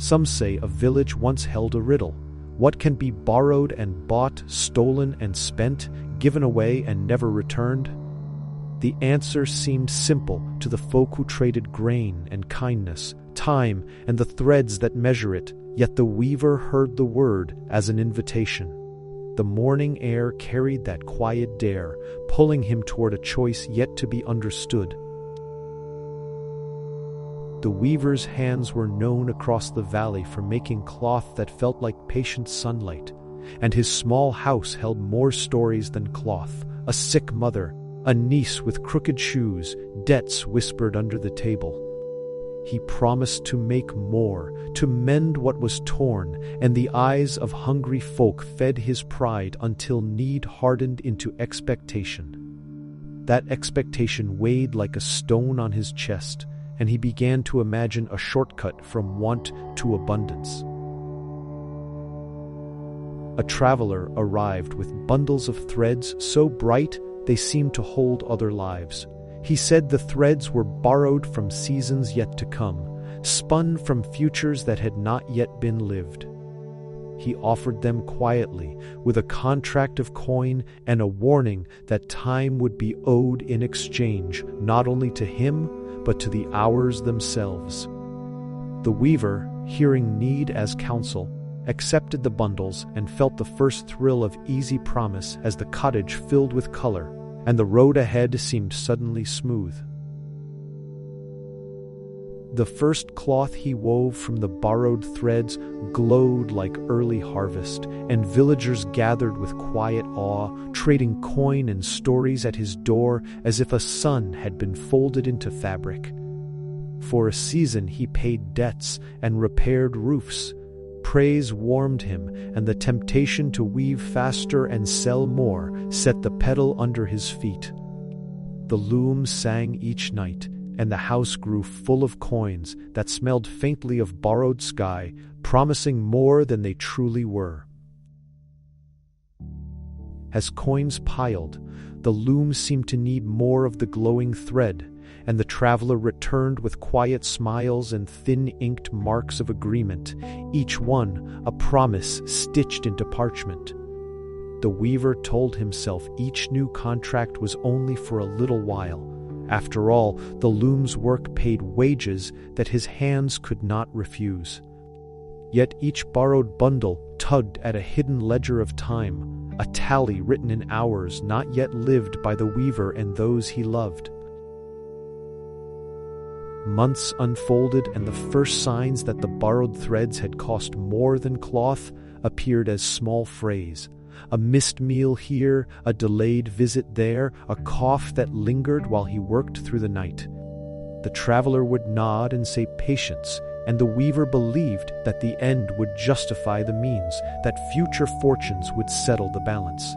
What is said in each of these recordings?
Some say a village once held a riddle. What can be borrowed and bought, stolen and spent, given away and never returned? The answer seemed simple to the folk who traded grain and kindness, time and the threads that measure it, yet the weaver heard the word as an invitation. The morning air carried that quiet dare, pulling him toward a choice yet to be understood. The weaver's hands were known across the valley for making cloth that felt like patient sunlight, and his small house held more stories than cloth: a sick mother, a niece with crooked shoes, debts whispered under the table. He promised to make more, to mend what was torn, and the eyes of hungry folk fed his pride until need hardened into expectation. That expectation weighed like a stone on his chest, and he began to imagine a shortcut from want to abundance. A traveler arrived with bundles of threads so bright they seemed to hold other lives. He said the threads were borrowed from seasons yet to come, spun from futures that had not yet been lived. He offered them quietly, with a contract of coin and a warning that time would be owed in exchange, not only to him, but to the hours themselves. The weaver, hearing need as counsel, accepted the bundles and felt the first thrill of easy promise as the cottage filled with color, and the road ahead seemed suddenly smooth. The first cloth he wove from the borrowed threads glowed like early harvest, and villagers gathered with quiet awe, trading coin and stories at his door as if a sun had been folded into fabric. For a season he paid debts and repaired roofs. Praise warmed him, and the temptation to weave faster and sell more set the pedal under his feet. The loom sang each night, and the house grew full of coins that smelled faintly of borrowed sky, promising more than they truly were. As coins piled, the loom seemed to need more of the glowing thread, and the traveler returned with quiet smiles and thin-inked marks of agreement, each one a promise stitched into parchment. The weaver told himself each new contract was only for a little while. After all, the loom's work paid wages that his hands could not refuse. Yet each borrowed bundle tugged at a hidden ledger of time, a tally written in hours not yet lived by the weaver and those he loved. Months unfolded, and the first signs that the borrowed threads had cost more than cloth appeared as small frays. A missed meal here, a delayed visit there, a cough that lingered while he worked through the night. The traveler would nod and say patience, and the weaver believed that the end would justify the means, that future fortunes would settle the balance.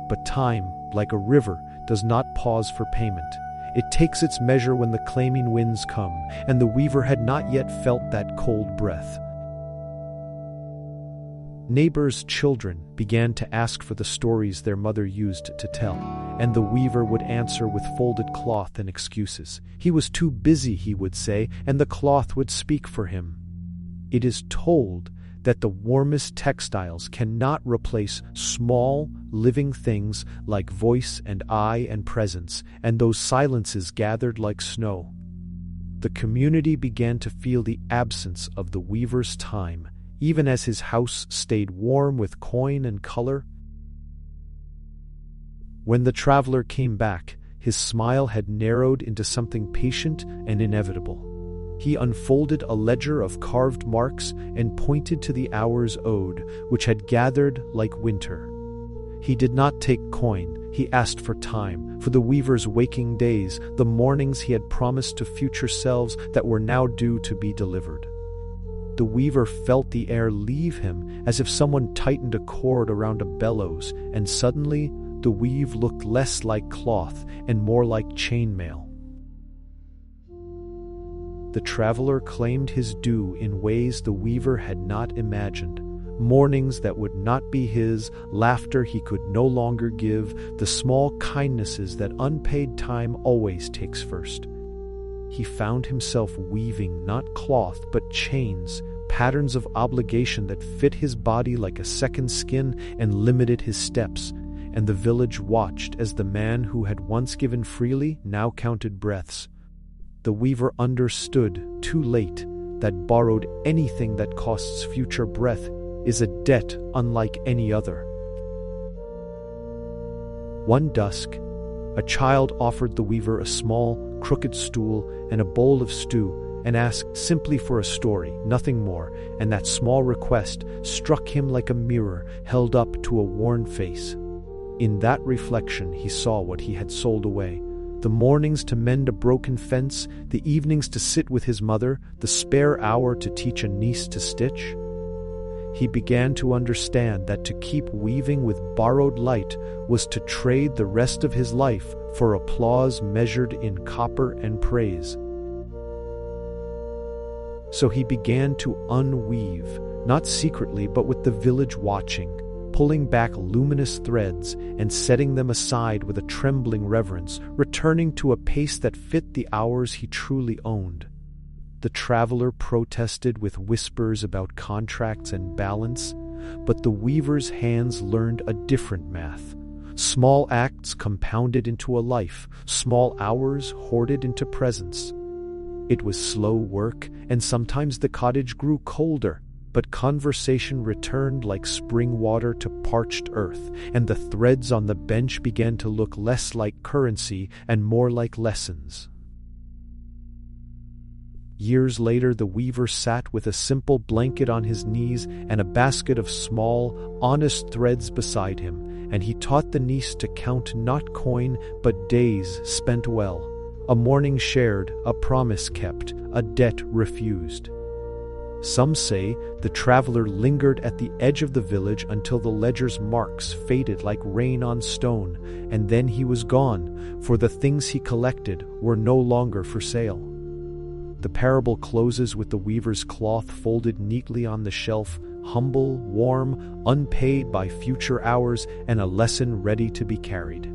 But time, like a river, does not pause for payment. It takes its measure when the claiming winds come, and the weaver had not yet felt that cold breath. Neighbors' children began to ask for the stories their mother used to tell, and the weaver would answer with folded cloth and excuses. He was too busy, he would say, and the cloth would speak for him. It is told that the warmest textiles cannot replace small, living things like voice and eye and presence, and those silences gathered like snow. The community began to feel the absence of the weaver's time, even as his house stayed warm with coin and color. When the traveler came back, his smile had narrowed into something patient and inevitable. He unfolded a ledger of carved marks and pointed to the hours owed, which had gathered like winter. He did not take coin, he asked for time, for the weaver's waking days, the mornings he had promised to future selves that were now due to be delivered. The weaver felt the air leave him as if someone tightened a cord around a bellows, and suddenly the weave looked less like cloth and more like chainmail. The traveler claimed his due in ways the weaver had not imagined. Mornings that would not be his, laughter he could no longer give, the small kindnesses that unpaid time always takes first. He found himself weaving not cloth but chains, patterns of obligation that fit his body like a second skin and limited his steps, and the village watched as the man who had once given freely now counted breaths. The weaver understood, too late, that borrowed anything that costs future breath is a debt unlike any other. One dusk, a child offered the weaver a small, crooked stool and a bowl of stew, and asked simply for a story, nothing more, and that small request struck him like a mirror held up to a worn face. In that reflection he saw what he had sold away: the mornings to mend a broken fence, the evenings to sit with his mother, the spare hour to teach a niece to stitch. He began to understand that to keep weaving with borrowed light was to trade the rest of his life for applause measured in copper and praise. So he began to unweave, not secretly but with the village watching, pulling back luminous threads and setting them aside with a trembling reverence, returning to a pace that fit the hours he truly owned. The traveler protested with whispers about contracts and balance, but the weaver's hands learned a different math. Small acts compounded into a life, small hours hoarded into presence. It was slow work, and sometimes the cottage grew colder, but conversation returned like spring water to parched earth, and the threads on the bench began to look less like currency and more like lessons. Years later, the weaver sat with a simple blanket on his knees and a basket of small, honest threads beside him, and he taught the niece to count not coin but days spent well, a morning shared, a promise kept, a debt refused. Some say the traveler lingered at the edge of the village until the ledger's marks faded like rain on stone, and then he was gone, for the things he collected were no longer for sale. The parable closes with the weaver's cloth folded neatly on the shelf, humble, warm, unpaid by future hours, and a lesson ready to be carried.